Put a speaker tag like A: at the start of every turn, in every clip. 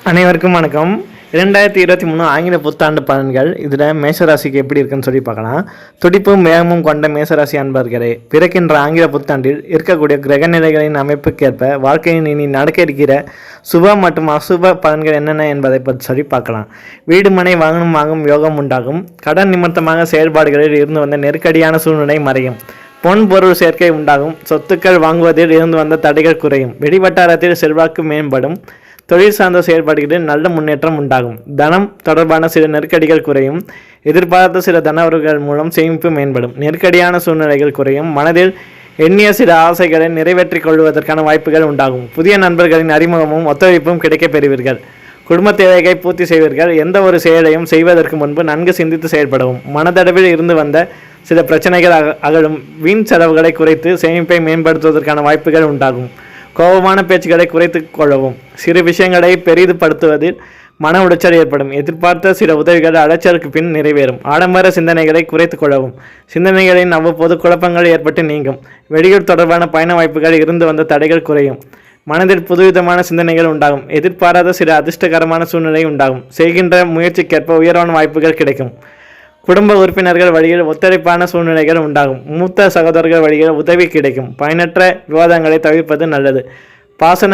A: அனைவருக்கும் வணக்கம். 2023 ஆங்கில புத்தாண்டு பலன்கள். இதில் மேசராசிக்கு எப்படி இருக்குன்னு சொல்லி பார்க்கலாம். துடிப்பும் வேகமும் கொண்ட மேசராசி அன்பர்களே, பிறக்கின்ற ஆங்கில புத்தாண்டில் இருக்கக்கூடிய கிரக நிலைகளின் அமைப்புக்கேற்ப வாழ்க்கையின் இனி நடக்க இருக்கிற சுப மற்றும் அசுப பலன்கள் என்னென்ன என்பதை பற்றி சொல்லி பார்க்கலாம். வீடு மனை வாங்கும் யோகம் உண்டாகும். கடன் நிமித்தமாக செயல்பாடுகளில் இருந்து வந்த நெருக்கடியான சூழ்நிலை மறையும். பொன் பொருள் சேர்க்கை உண்டாகும். சொத்துக்கள் வாங்குவதில் இருந்து வந்த தடைகள் குறையும். வெளிவட்டாரத்தில் செல்வாக்கு மேம்படும். தொழில் சார்ந்த செயல்பாடுகளில் நல்ல முன்னேற்றம் உண்டாகும். தனம் தொடர்பான சில நெருக்கடிகள் குறையும். எதிர்பார்த்த சில தனவர்கள் மூலம் சேமிப்பு மேம்படும். நெருக்கடியான சூழ்நிலைகள் குறையும். மனதில் எண்ணிய சில ஆசைகளை நிறைவேற்றிக் கொள்வதற்கான வாய்ப்புகள் உண்டாகும். புதிய நண்பர்களின் அறிமுகமும் ஒத்துழைப்பும் கிடைக்கப் பெறுவீர்கள். குடும்ப தேவைகளை பூர்த்தி செய்வீர்கள். எந்த ஒரு செயலையும் செய்வதற்கு முன்பு நன்கு சிந்தித்து செயல்படவும். மனதளவில் இருந்து வந்த சில பிரச்சனைகள் அகலும். வீண் செலவுகளை குறைத்து சேமிப்பை மேம்படுத்துவதற்கான வாய்ப்புகள் உண்டாகும். கோபமான பேச்சுக்களை குறைத்து கொள்ளவும். சிறு விஷயங்களை பெரிதுபடுத்துவதில் மன உளைச்சல் ஏற்படும். எதிர்பார்த்த சில உதவிகள் அலைச்சலுக்கு பின் நிறைவேறும். ஆடம்பர சிந்தனைகளை குறைத்து கொள்ளவும். சிந்தனைகளின் அவ்வப்போது குழப்பங்கள் ஏற்பட்டு நீங்கும். வெளியூர் தொடர்பான பயண வாய்ப்புகள் இருந்து வந்த தடைகள் குறையும். மனதில் புதுவிதமான சிந்தனைகள் உண்டாகும். எதிர்பாராத சில அதிர்ஷ்டகரமான சூழ்நிலை உண்டாகும். செய்கின்ற முயற்சிக்கேற்ப உயர்வான வாய்ப்புகள் கிடைக்கும். குடும்ப உறுப்பினர்கள் வழியில் ஒத்துழைப்பான சூழ்நிலைகள் உண்டாகும். மூத்த சகோதரர்கள் வழியில் உதவி கிடைக்கும். பயனற்ற விவாதங்களை தவிர்ப்பது நல்லது. பாசன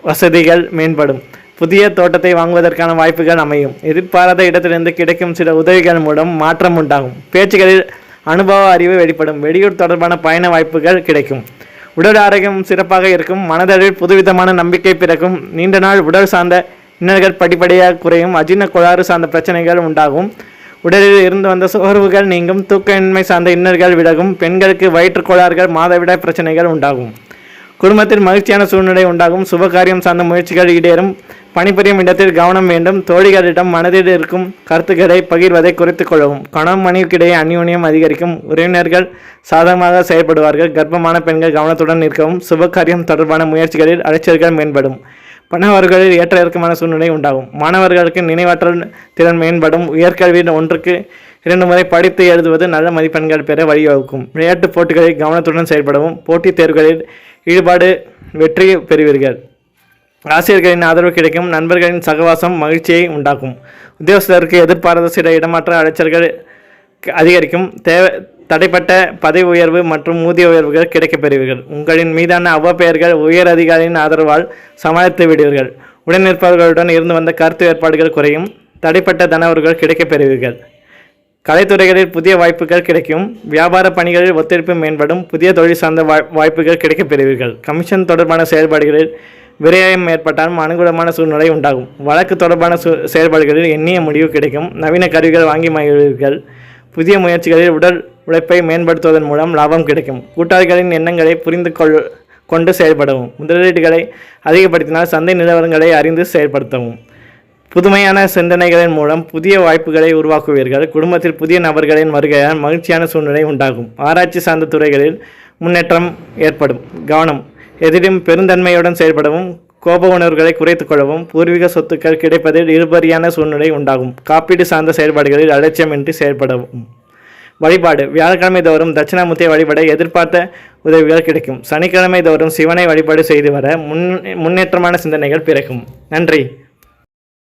A: வசதிகள் மேம்படும். புதிய தோட்டத்தை வாங்குவதற்கான வாய்ப்புகள் அமையும். எதிர்பாராத இடத்திலிருந்து கிடைக்கும் சில உதவிகள் மூலம் மாற்றம் உண்டாகும். பேச்சுகளில் அனுபவ அறிவு வெளிப்படும். வெளியூர் தொடர்பான பயண வாய்ப்புகள் கிடைக்கும். உடல் ஆரோக்கியம் சிறப்பாக இருக்கும். மனதளவில் புதுவிதமான நம்பிக்கை பிறக்கும். நீண்ட நாள் உடல் சார்ந்த இன்னல்கள் படிப்படியாக குறையும். அஜீரண கோளாறு சார்ந்த பிரச்சனைகள் உண்டாகும். உடலில் இருந்து வந்த சோர்வுகள் நீங்கும். தூக்கமின்மை சார்ந்த இன்னல்கள் விலகும். பெண்களுக்கு வயிற்றுக் கோளாறுகள் மாதவிடாய் பிரச்சனைகள் உண்டாகும். குடும்பத்தில் மகிழ்ச்சியான சூழ்நிலை உண்டாகும். சுபகாரியம் சார்ந்த முயற்சிகள் ஈடேறும். பணிபுரியும் இடத்தில் கவனம் வேண்டும். தோழிகளிடம் மனதில் இருக்கும் கருத்துக்களை பகிர்வதை குறைத்துக் கொள்ளவும். கணவன் மனைவிக்கிடையே அந்யோன்யம் அதிகரிக்கும். உறவினர்கள் சாதகமாக செயல்படுவார்கள். கர்ப்பமான பெண்கள் கவனத்துடன் இருக்கவும். சுபகாரியம் தொடர்பான முயற்சிகளில் அலைச்சல்கள் மேம்படும். பணவர்களில் ஏற்ற இறக்கமான சூழ்நிலை உண்டாகும். மாணவர்களுக்கு நினைவாற்றல் திறன் மேம்படும். உயர்கல்வியில் 1-2 முறை படித்து எழுதுவது நல்ல மதிப்பெண்கள் பெற வழிவகுக்கும். விளையாட்டுப் போட்டிகளில் கவனத்துடன் செயல்படவும். போட்டித் தேர்வுகளில் ஈடுபாடு வெற்றி பெறுவீர்கள். ஆசிரியர்களின் ஆதரவு கிடைக்கும். நண்பர்களின் சகவாசம் மகிழ்ச்சியை உண்டாக்கும். உத்தியோகஸ்தருக்கு எதிர்பாராத சில இடமாற்ற அலைச்சல்கள் அதிகரிக்கும். தடைப்பட்ட பதவி உயர்வு மற்றும் ஊதிய உயர்வுகள் கிடைக்கப் பெறுவீர்கள். உங்களின் மீதான அவ்வப்பெயர்கள் உயர் அதிகாரியின் ஆதரவால் சமாளித்து விடுவீர்கள். உடனிருப்பவர்களுடன் இருந்து வந்த கருத்து ஏற்பாடுகள் குறையும். தடைப்பட்ட தனவர்கள் கிடைக்கப் பெறுவீர்கள். கலைத்துறைகளில் புதிய வாய்ப்புகள் கிடைக்கும். வியாபார பணிகளில் ஒத்துழைப்பு மேம்படும். புதிய தொழில் சார்ந்த வாய்ப்புகள் கிடைக்கப் பெறுவீர்கள். கமிஷன் தொடர்பான செயல்பாடுகளில் விரயம் ஏற்பட்டாலும் அனுகூலமான சூழ்நிலை உண்டாகும். வழக்கு தொடர்பான செயல்பாடுகளில் எண்ணிய முடிவு கிடைக்கும். நவீன கருவிகள் வாங்கி மகிழ்வீர்கள். புதிய முயற்சிகளில் உடல் உழைப்பை மேம்படுத்துவதன் மூலம் லாபம் கிடைக்கும். கூட்டாளிகளின் எண்ணங்களை புரிந்து கொண்டு செயல்படவும். முதலீடுகளை அதிகப்படுத்தினால் சந்தை நிலவரங்களை அறிந்து செயல்படுத்தவும். புதுமையான சிந்தனைகளின் மூலம் புதிய வாய்ப்புகளை உருவாக்குவீர்கள். குடும்பத்தில் புதிய நபர்களின் வருகையால் மகிழ்ச்சியான சூழ்நிலை உண்டாகும். ஆராய்ச்சி சார்ந்த துறைகளில் முன்னேற்றம் ஏற்படும். கவனம். எதிலும் பெருந்தன்மையுடன் செயல்படவும். கோப உணர்வுகளை குறைத்துக் கொள்ளவும். பூர்வீக சொத்துக்கள் கிடைப்பதில் இழுபறியான சூழ்நிலை உண்டாகும். காப்பீடு சார்ந்த செயல்பாடுகளில் அலட்சியமின்றி செயல்படவும். வழிபாடு. வியாழக்கிழமை தோறும் தட்சிணாமூர்த்தியை வழிபட எதிர்பார்த்த உதவிகள் கிடைக்கும். சனிக்கிழமை தோறும் சிவனை வழிபாடு செய்து வர முன்னேற்றமான சிந்தனைகள் பிறக்கும். நன்றி.